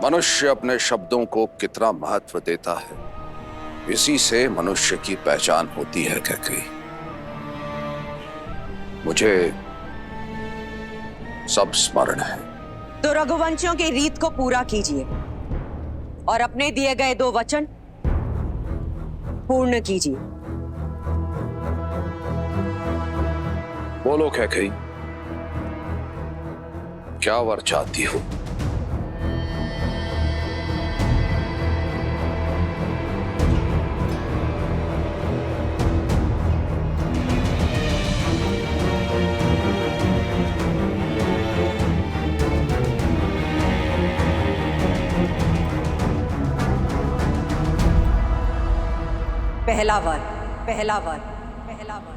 मनुष्य अपने शब्दों को कितना महत्व देता है, इसी से मनुष्य की पहचान होती है। कैकेयी, मुझे सब स्मरण है। तो रघुवंशियों की रीत को पूरा कीजिए और अपने दिए गए 2 वचन पूर्ण कीजिए। बोलो कैकेयी, क्या वर चाहती हो? पहला वर, पहला वर, पहला वर।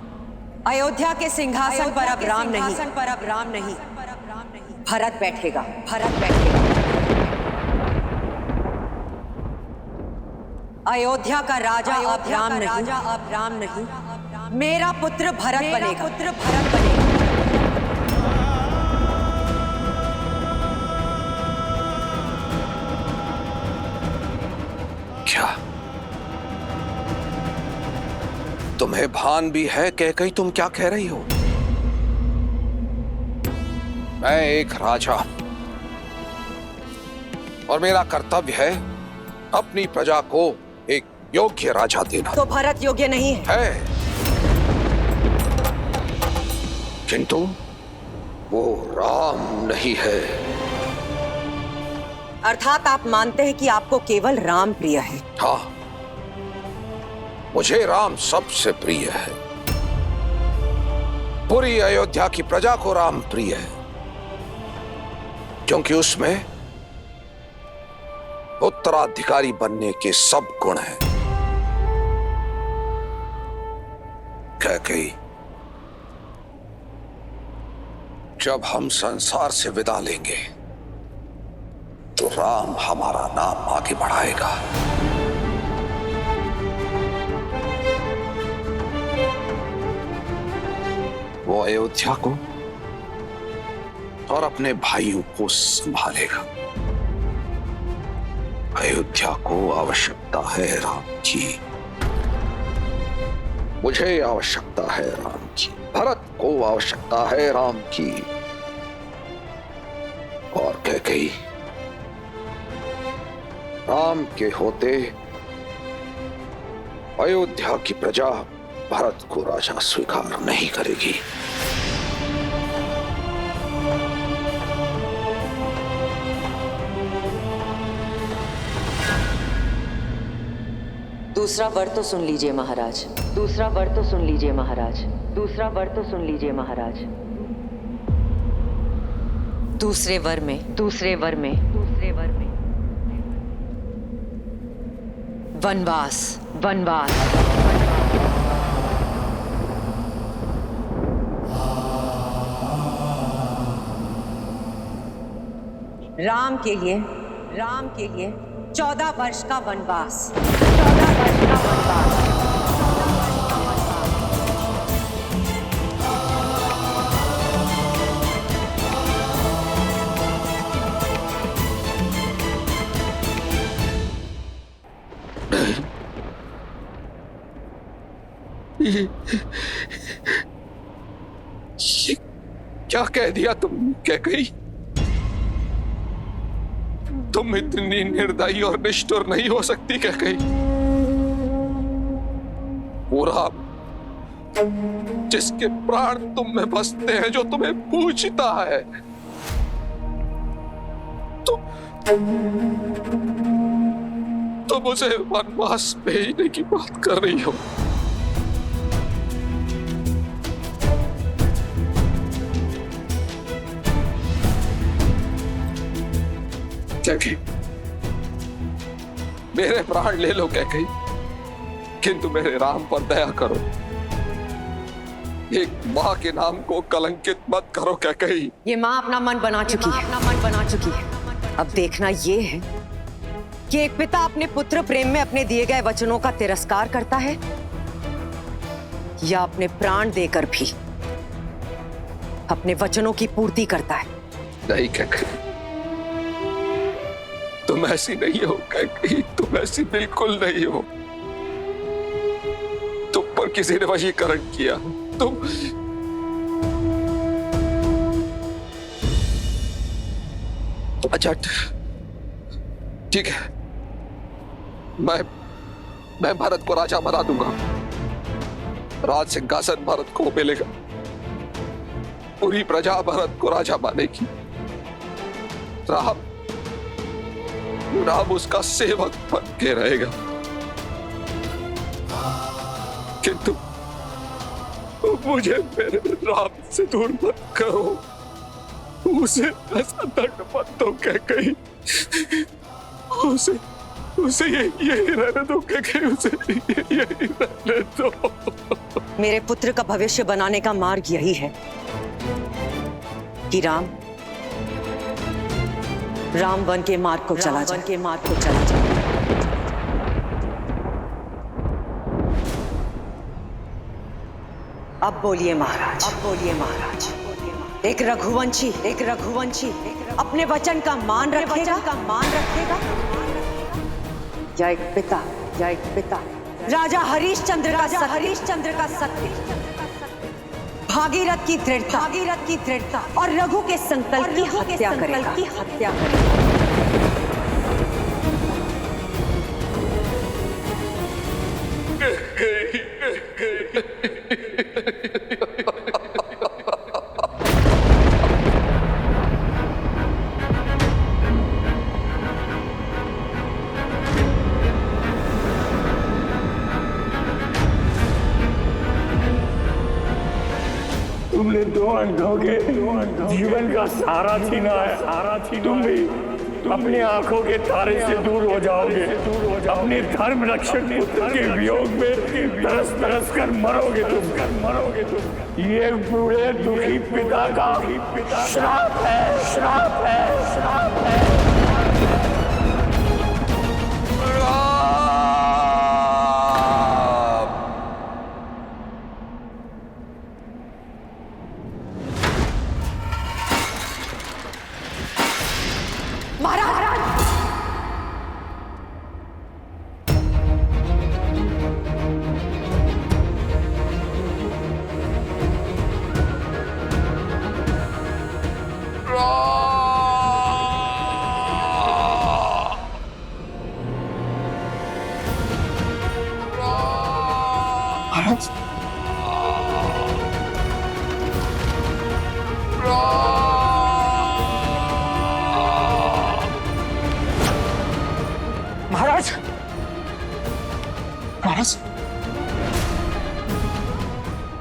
अयोध्या के सिंहासन पर अब राम नहीं, भरत बैठेगा, भरत बैठेगा। अयोध्या का राजा अब राम नहीं, मेरा पुत्र भरत बनेगा, पुत्र भरत बनेगा। क्या तुम्हें भान भी है कैकेयी तुम क्या कह रही हो? मैं एक राजा और मेरा कर्तव्य है अपनी प्रजा को एक योग्य राजा देना। तो भरत योग्य नहीं है? किंतु वो राम नहीं है। अर्थात आप मानते हैं कि आपको केवल राम प्रिय है? हाँ, मुझे राम सबसे प्रिय है। पूरी अयोध्या की प्रजा को राम प्रिय है, क्योंकि उसमें उत्तराधिकारी बनने के सब गुण हैं। कैकेयी, जब हम संसार से विदा लेंगे तो राम हमारा नाम आगे बढ़ाएगा। वो अयोध्या को और अपने भाइयों को संभालेगा। अयोध्या को आवश्यकता है राम की, मुझे आवश्यकता है राम की, भरत को आवश्यकता है राम की। और कैकेयी, राम के होते अयोध्या की प्रजा भरत को राजा स्वीकार नहीं करेगी। दूसरा वर तो सुन लीजिए महाराज, दूसरा वर तो सुन लीजिए महाराज, दूसरा वर तो सुन लीजिए महाराज। दूसरे वर में वनवास, राम के लिए 14 वर्ष का वनवास, 14 वर्ष का वनवास। ये क्या कह दिया तुम कैकेयी? तुम इतनी निर्दयी और निष्ठुर नहीं हो सकती कैकेयी। पूरा जिसके प्राण तुम में बसते हैं, जो तुम्हें पूछता है, तुम उसे वनवास भेजने की बात कर रही हो। कैकेयी, मेरे प्राण ले लो कैकेयी, किंतु मेरे राम पर दया करो। एक माँ के नाम को कलंकित मत करो कैकेयी। ये माँ अपना मन बना चुकी है। अब देखना ये है कि एक पिता अपने पुत्र प्रेम में अपने दिए गए वचनों का तिरस्कार करता है या अपने प्राण देकर भी अपने वचनों की पूर्ति करता है। नहीं कैकेयी, तुम ऐसी नहीं हो कैकेयी, तुम ऐसी बिल्कुल नहीं हो। तुम पर किसी ने वशीकरण किया। तुम अच्छा ठीक है, मैं भरत को राजा बना दूंगा। राज सिंहासन भरत को मिलेगा। पूरी प्रजा भरत को राजा मानेगी। राम उसका सेवक बन के रहेगा। किंतु मुझे मेरे राम से दूर मत करो। उसे ऐसा दंड मत दो कैकेयी। उसे यही रहने दो कैकेयी, उसे यही रहने दो। मेरे पुत्र का भविष्य बनाने का मार्ग यही है कि राम वन के मार्ग को चला जाए। अब बोलिए महाराज। एक रघुवंशी अपने वचन का मान रखेगा या एक पिता राजा हरिश्चंद्र का सत्य, भागीरथ की दृढ़ता और रघु के संकल्प की हत्या करेगा। तुमने दो अंधों के जीवन का सहारा छीना है। तुम भी अपनी आंखों के तारे से दूर हो जाओगे। अपने धर्म रक्षक पुत्र के वियोग में तरस कर मरोगे तुम। ये बूढ़े दुखी पिता का श्राप है। महाराज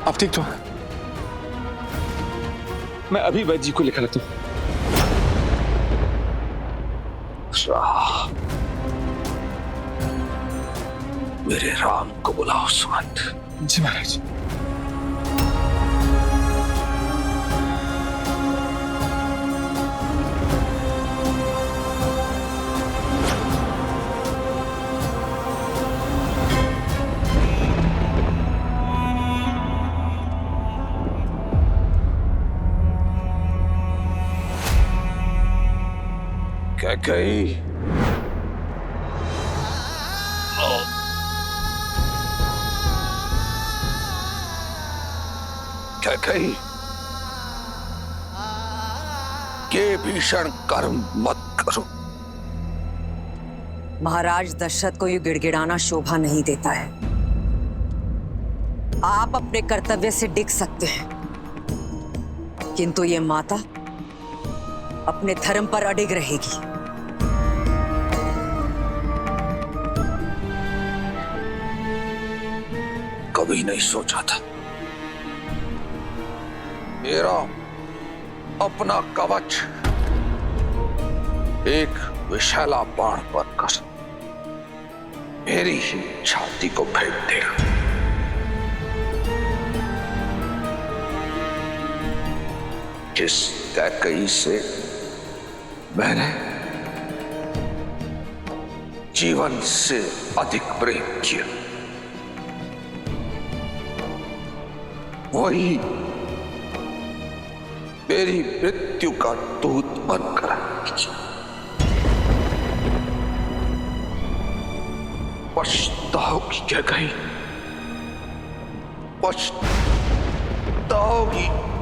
आप ठीक तो? मैं अभी वैद्य जी को लिखा लेता हूं। मेरे राम को बुलाओ सुमंत। जी महाराज। कैकेयी, कैकेयी, ये भीषण कर्म मत करो। महाराज दशरथ को ये गिड़गिड़ाना शोभा नहीं देता है। आप अपने कर्तव्य से डिग सकते हैं, किंतु ये माता अपने धर्म पर अडिग रहेगी। कभी नहीं सोचा था मेरा अपना कवच एक विषैला बाण बनकर मेरी ही छाती को भेद देगा। जिस कैकेयी से मैंने जीवन से अधिक प्रेम किया, वही मेरी मृत्यु का दूत बनकर पछताओगी क्या कहीं? पछताओगी।